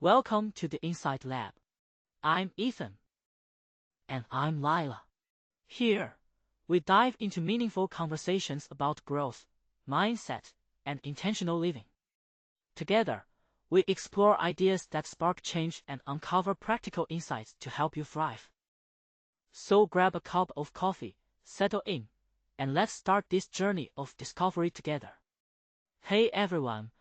Welcome to the Insight Lab. I'm Ethan. And I'm Lila. Here, we dive into meaningful conversations about growth, mindset, and intentional living. Together, we explore ideas that spark change and uncover practical insights to help you thrive. So grab a cup of coffee, settle in, and let's start this journey of discovery together. Hey everyone,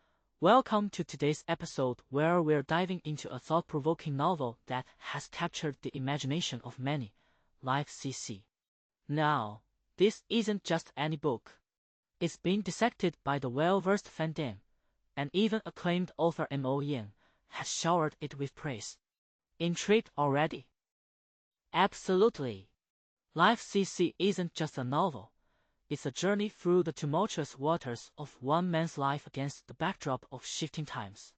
welcome to today's episode where we're diving into a thought-provoking novel that has captured the imagination of many, Life CC. Now, this isn't just any book. It's been dissected by the well-versed fandom, and even acclaimed author Mo Yan has showered it with praise. Intrigued already? Absolutely. Life CC isn't just a novel. It's a journey through the tumultuous waters of one man's life against the backdrop of shifting times.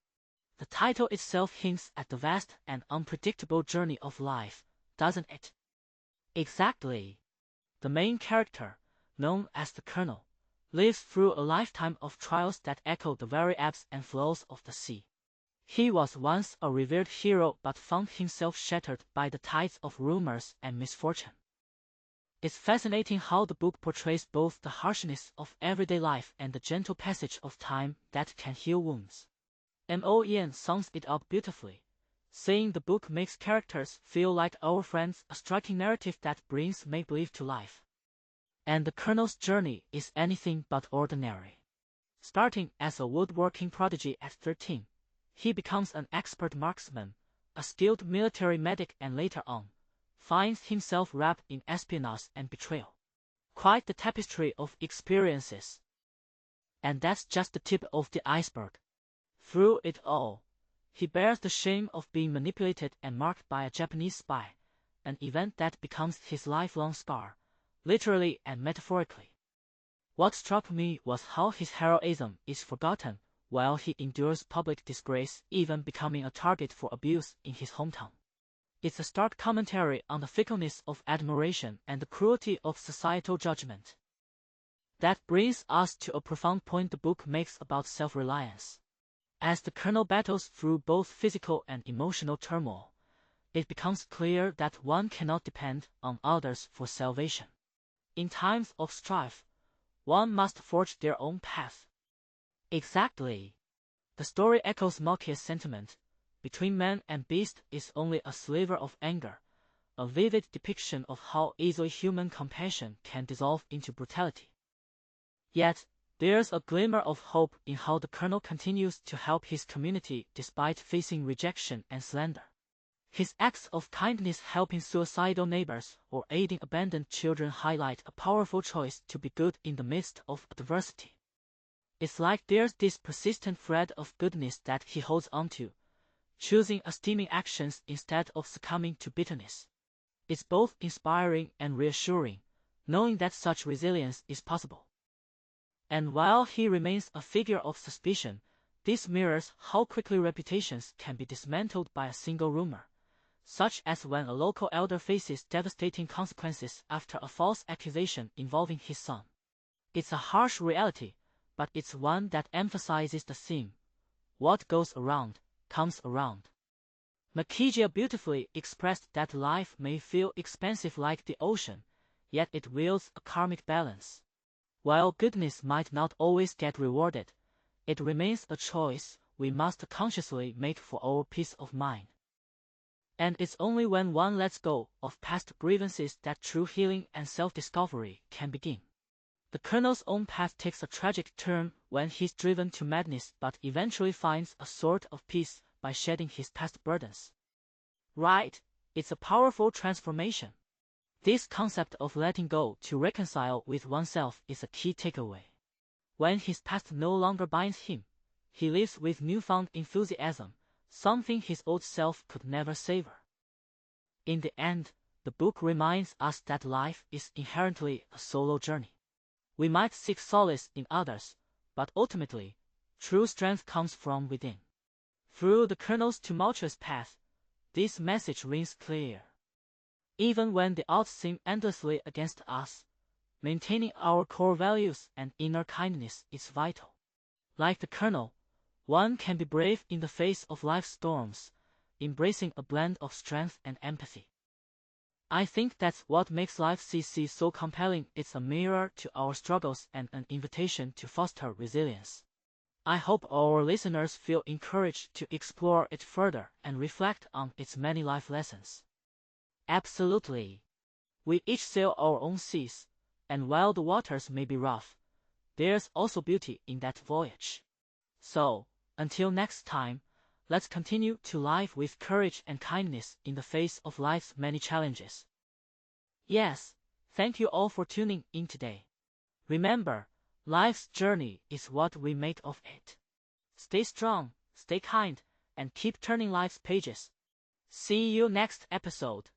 The title itself hints at the vast and unpredictable journey of life, doesn't it? Exactly. The main character, known as the Colonel, lives through a lifetime of trials that echo the very ebbs and flows of the sea. He was once a revered hero but found himself shattered by the tides of rumors and misfortune. It's fascinating how the book portrays both the harshness of everyday life and the gentle passage of time that can heal wounds. Mo Yan sums it up beautifully, saying the book makes characters feel like our friends, a striking narrative that brings make-believe to life. And the Colonel's journey is anything but ordinary. Starting as a woodworking prodigy at 13, he becomes an expert marksman, a skilled military medic, and later on, finds himself wrapped in espionage and betrayal. Quite the tapestry of experiences. And that's just the tip of the iceberg. Through it all, he bears the shame of being manipulated and marked by a Japanese spy, an event that becomes his lifelong scar, literally and metaphorically. What struck me was how his heroism is forgotten while he endures public disgrace, even becoming a target for abuse in his hometown. It's a stark commentary on the fickleness of admiration and the cruelty of societal judgment. That brings us to a profound point the book makes about self-reliance. As the Colonel battles through both physical and emotional turmoil, it becomes clear that one cannot depend on others for salvation. In times of strife, one must forge their own path. Exactly. The story echoes Machiavelli's sentiment. Between man and beast is only a sliver of anger, a vivid depiction of how easily human compassion can dissolve into brutality. Yet, there's a glimmer of hope in how the Colonel continues to help his community despite facing rejection and slander. His acts of kindness helping suicidal neighbors or aiding abandoned children highlight a powerful choice to be good in the midst of adversity. It's like there's this persistent thread of goodness that he holds onto, choosing esteeming actions instead of succumbing to bitterness. It's both inspiring and reassuring, knowing that such resilience is possible. And while he remains a figure of suspicion, this mirrors how quickly reputations can be dismantled by a single rumor, such as when a local elder faces devastating consequences after a false accusation involving his son. It's a harsh reality, but it's one that emphasizes the theme: what goes around comes around. Machiavelli beautifully expressed that life may feel expansive like the ocean, yet it wields a karmic balance. While goodness might not always get rewarded, it remains a choice we must consciously make for our peace of mind. And it's only when one lets go of past grievances that true healing and self-discovery can begin. The Colonel's own path takes a tragic turn when he's driven to madness but eventually finds a sort of peace by shedding his past burdens. Right, it's a powerful transformation. This concept of letting go to reconcile with oneself is a key takeaway. When his past no longer binds him, he lives with newfound enthusiasm, something his old self could never savor. In the end, the book reminds us that life is inherently a solo journey. We might seek solace in others, but ultimately, true strength comes from within. Through the Colonel's tumultuous path, this message rings clear. Even when the odds seem endlessly against us, maintaining our core values and inner kindness is vital. Like the Colonel, one can be brave in the face of life's storms, embracing a blend of strength and empathy. I think that's what makes Life CC so compelling. It's a mirror to our struggles and an invitation to foster resilience. I hope our listeners feel encouraged to explore it further and reflect on its many life lessons. Absolutely. We each sail our own seas, and while the waters may be rough, there's also beauty in that voyage. So, until next time, let's continue to live with courage and kindness in the face of life's many challenges. Yes, thank you all for tuning in today. Remember, life's journey is what we make of it. Stay strong, stay kind, and keep turning life's pages. See you next episode.